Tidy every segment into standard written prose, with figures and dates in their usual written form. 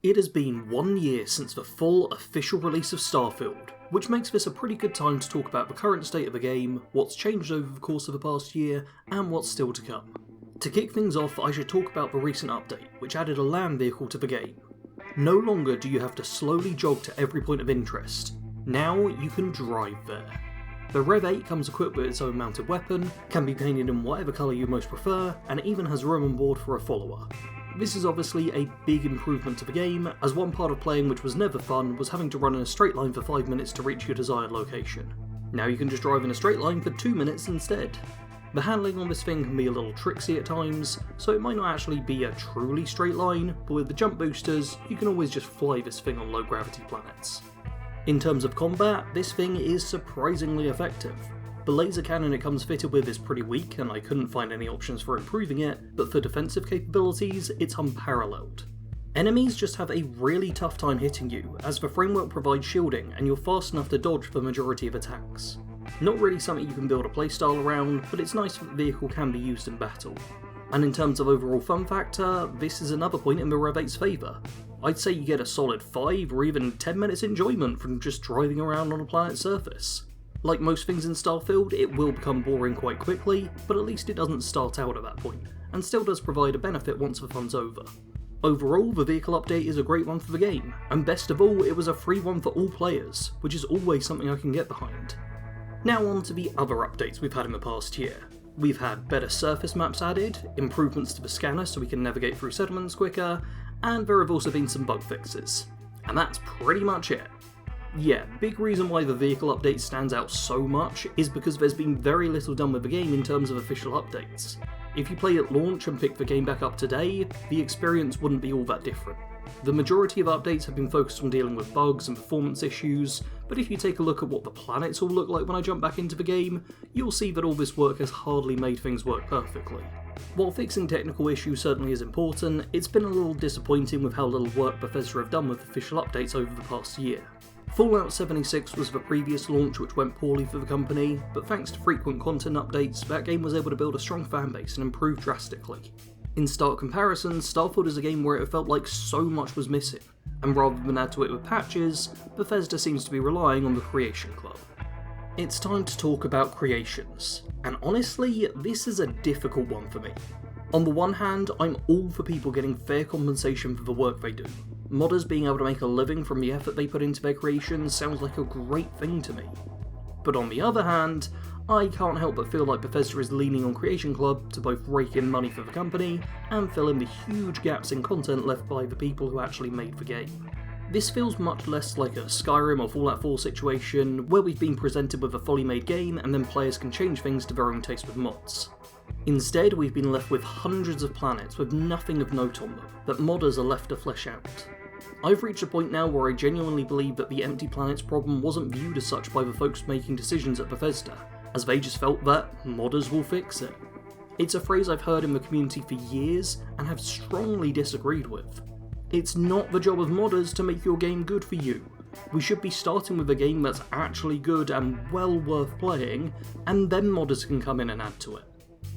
It has been 1 year since the full official release of Starfield, which makes this a pretty good time to talk about the current state of the game, what's changed over the course of the past year, and what's still to come. To kick things off, I should talk about the recent update, which added a land vehicle to the game. No longer do you have to slowly jog to every point of interest, now you can drive there. The Rev 8 comes equipped with its own mounted weapon, can be painted in whatever colour you most prefer, and it even has room on board for a follower. This is obviously a big improvement to the game, as one part of playing which was never fun was having to run in a straight line for 5 minutes to reach your desired location. Now you can just drive in a straight line for 2 minutes instead. The handling on this thing can be a little tricksy at times, so it might not actually be a truly straight line, but with the jump boosters, you can always just fly this thing on low gravity planets. In terms of combat, this thing is surprisingly effective. The laser cannon it comes fitted with is pretty weak, and I couldn't find any options for improving it, but for defensive capabilities, it's unparalleled. Enemies just have a really tough time hitting you, as the framework provides shielding and you're fast enough to dodge the majority of attacks. Not really something you can build a playstyle around, but it's nice that the vehicle can be used in battle. And in terms of overall fun factor, this is another point in the Rev 8's favour. I'd say you get a solid 5 or even 10 minutes enjoyment from just driving around on a planet's surface. Like most things in Starfield, it will become boring quite quickly, but at least it doesn't start out at that point, and still does provide a benefit once the fun's over. Overall, the vehicle update is a great one for the game, and best of all, it was a free one for all players, which is always something I can get behind. Now on to the other updates we've had in the past year. We've had better surface maps added, improvements to the scanner so we can navigate through settlements quicker, and there have also been some bug fixes. And that's pretty much it. Yeah, big reason why the vehicle update stands out so much is because there's been very little done with the game in terms of official updates. If you play at launch and pick the game back up today, the experience wouldn't be all that different. The majority of updates have been focused on dealing with bugs and performance issues, but if you take a look at what the planets all look like when I jump back into the game, you'll see that all this work has hardly made things work perfectly. While fixing technical issues certainly is important, it's been a little disappointing with how little work Bethesda have done with official updates over the past year. Fallout 76 was the previous launch which went poorly for the company, but thanks to frequent content updates, that game was able to build a strong fanbase and improve drastically. In stark comparison, Starfield is a game where it felt like so much was missing, and rather than add to it with patches, Bethesda seems to be relying on the Creation Club. It's time to talk about creations, and honestly, this is a difficult one for me. On the one hand, I'm all for people getting fair compensation for the work they do. Modders being able to make a living from the effort they put into their creations sounds like a great thing to me. But on the other hand, I can't help but feel like Bethesda is leaning on Creation Club to both rake in money for the company and fill in the huge gaps in content left by the people who actually made the game. This feels much less like a Skyrim or Fallout 4 situation where we've been presented with a fully made game and then players can change things to their own taste with mods. Instead, we've been left with hundreds of planets with nothing of note on them that modders are left to flesh out. I've reached a point now where I genuinely believe that the empty planets problem wasn't viewed as such by the folks making decisions at Bethesda, as they just felt that modders will fix it. It's a phrase I've heard in the community for years and have strongly disagreed with. It's not the job of modders to make your game good for you. We should be starting with a game that's actually good and well worth playing, and then modders can come in and add to it.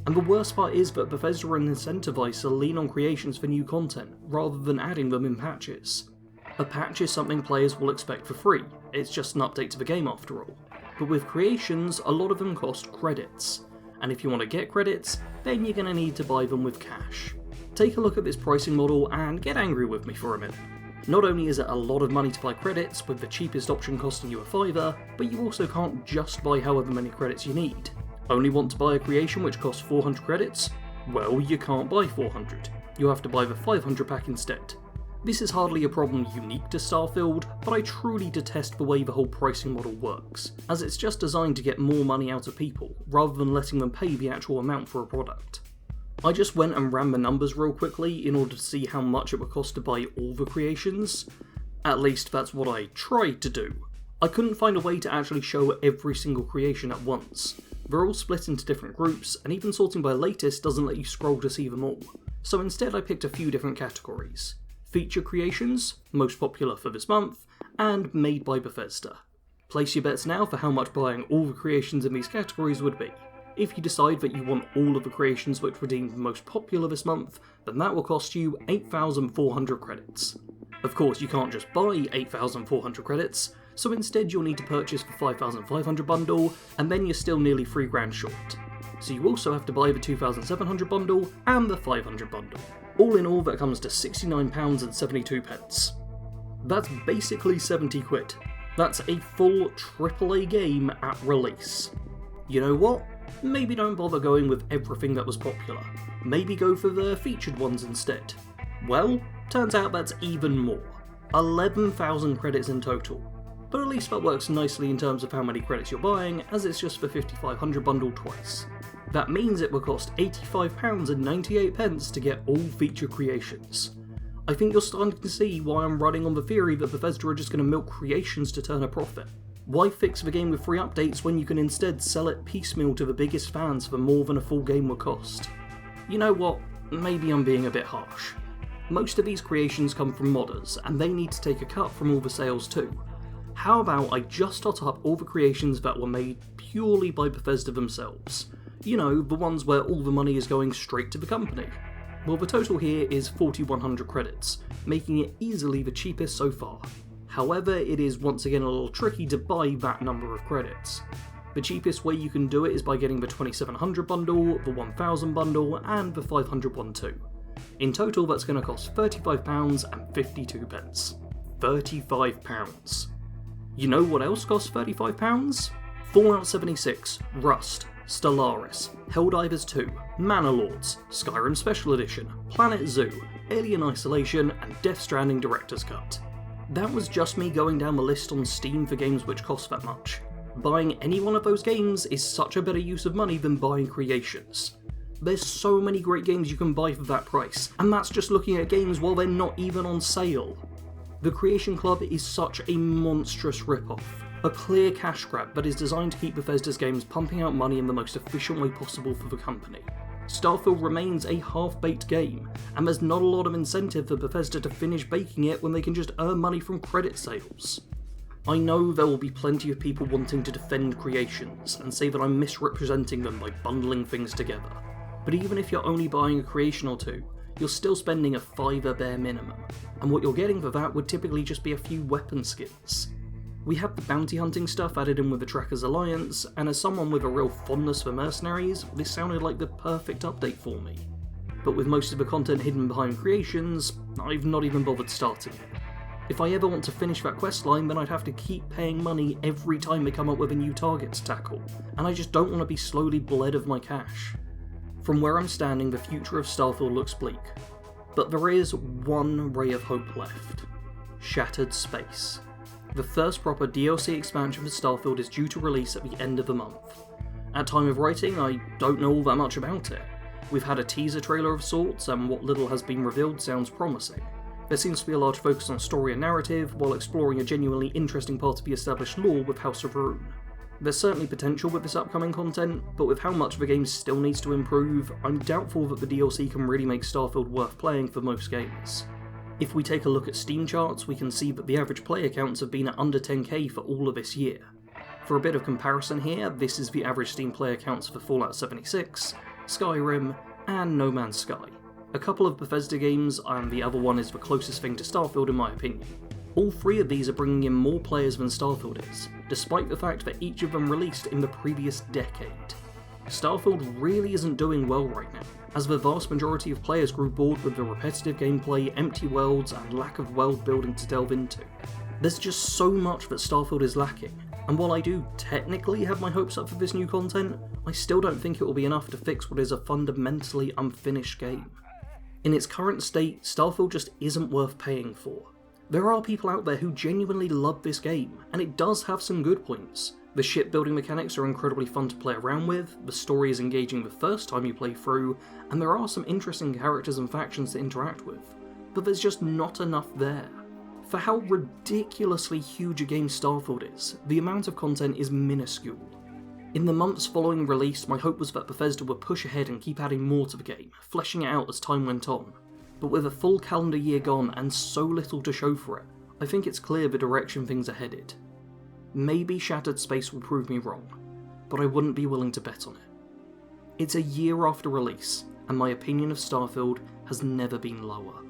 And the worst part is that Bethesda are incentivized to lean on creations for new content, rather than adding them in patches. A patch is something players will expect for free, it's just an update to the game after all. But with creations, a lot of them cost credits, and if you want to get credits, then you're going to need to buy them with cash. Take a look at this pricing model and get angry with me for a minute. Not only is it a lot of money to buy credits, with the cheapest option costing you a $5, but you also can't just buy however many credits you need. Only want to buy a creation which costs 400 credits? Well, you can't buy 400. You have to buy the 500 pack instead. This is hardly a problem unique to Starfield, but I truly detest the way the whole pricing model works, as it's just designed to get more money out of people, rather than letting them pay the actual amount for a product. I just went and ran the numbers real quickly in order to see how much it would cost to buy all the creations. At least that's what I tried to do. I couldn't find a way to actually show every single creation at once. They're all split into different groups, and even sorting by latest doesn't let you scroll to see them all. So instead I picked a few different categories. Feature creations, most popular for this month, and made by Bethesda. Place your bets now for how much buying all the creations in these categories would be. If you decide that you want all of the creations which were deemed most popular this month, then that will cost you 8,400 credits. Of course, you can't just buy 8,400 credits, so instead you'll need to purchase the 5,500 bundle, and then you're still nearly £3 short. So you also have to buy the 2,700 bundle and the 500 bundle. All in all, that comes to £69.72. That's basically 70 quid. That's a full AAA game at release. You know what? Maybe don't bother going with everything that was popular. Maybe go for the featured ones instead. Well, turns out that's even more. 11,000 credits in total. But at least that works nicely in terms of how many credits you're buying, as it's just the 5,500 bundle twice. That means it will cost £85.98 to get all feature creations. I think you're starting to see why I'm running on the theory that Bethesda are just going to milk creations to turn a profit. Why fix the game with free updates when you can instead sell it piecemeal to the biggest fans for more than a full game would cost? You know what, maybe I'm being a bit harsh. Most of these creations come from modders, and they need to take a cut from all the sales too. How about I just tot up all the creations that were made purely by Bethesda themselves? You know, the ones where all the money is going straight to the company. Well, the total here is 4,100 credits, making it easily the cheapest so far. However, it is once again a little tricky to buy that number of credits. The cheapest way you can do it is by getting the 2,700 bundle, the 1,000 bundle, and the 500 one too. In total, that's going to cost £35.52. £35. You know what else costs £35? Fallout 76, Rust, Stellaris, Helldivers 2, Manor Lords, Skyrim Special Edition, Planet Zoo, Alien Isolation, and Death Stranding Director's Cut. That was just me going down the list on Steam for games which cost that much. Buying any one of those games is such a better use of money than buying creations. There's so many great games you can buy for that price, and that's just looking at games while they're not even on sale. The Creation Club is such a monstrous rip-off. A clear cash grab that is designed to keep Bethesda's games pumping out money in the most efficient way possible for the company. Starfield remains a half-baked game, and there's not a lot of incentive for Bethesda to finish baking it when they can just earn money from credit sales. I know there will be plenty of people wanting to defend creations and say that I'm misrepresenting them by bundling things together, but even if you're only buying a creation or two, you're still spending a £5 bare minimum, and what you're getting for that would typically just be a few weapon skins. We have the bounty hunting stuff added in with the Trackers Alliance, and as someone with a real fondness for mercenaries, this sounded like the perfect update for me. But with most of the content hidden behind creations, I've not even bothered starting it. If I ever want to finish that questline, then I'd have to keep paying money every time they come up with a new target to tackle, and I just don't want to be slowly bled of my cash. From where I'm standing, the future of Starfield looks bleak, but there is one ray of hope left. Shattered Space. The first proper DLC expansion for Starfield is due to release at the end of the month. At time of writing, I don't know all that much about it. We've had a teaser trailer of sorts, and what little has been revealed sounds promising. There seems to be a large focus on story and narrative, while exploring a genuinely interesting part of the established lore with House of Rune. There's certainly potential with this upcoming content, but with how much the game still needs to improve, I'm doubtful that the DLC can really make Starfield worth playing for most gamers. If we take a look at Steam charts, we can see that the average player counts have been at under 10k for all of this year. For a bit of comparison here, this is the average Steam player counts for Fallout 76, Skyrim, and No Man's Sky. A couple of Bethesda games, and the other one is the closest thing to Starfield in my opinion. All three of these are bringing in more players than Starfield is, despite the fact that each of them released in the previous decade. Starfield really isn't doing well right now, as the vast majority of players grew bored with the repetitive gameplay, empty worlds, and lack of world building to delve into. There's just so much that Starfield is lacking, and while I do technically have my hopes up for this new content, I still don't think it will be enough to fix what is a fundamentally unfinished game. In its current state, Starfield just isn't worth paying for. There are people out there who genuinely love this game, and it does have some good points. The shipbuilding mechanics are incredibly fun to play around with, the story is engaging the first time you play through, and there are some interesting characters and factions to interact with, but there's just not enough there. For how ridiculously huge a game Starfield is, the amount of content is minuscule. In the months following release, my hope was that Bethesda would push ahead and keep adding more to the game, fleshing it out as time went on. But with a full calendar year gone and so little to show for it, I think it's clear the direction things are headed. Maybe Shattered Space will prove me wrong, but I wouldn't be willing to bet on it. It's a year after release, and my opinion of Starfield has never been lower.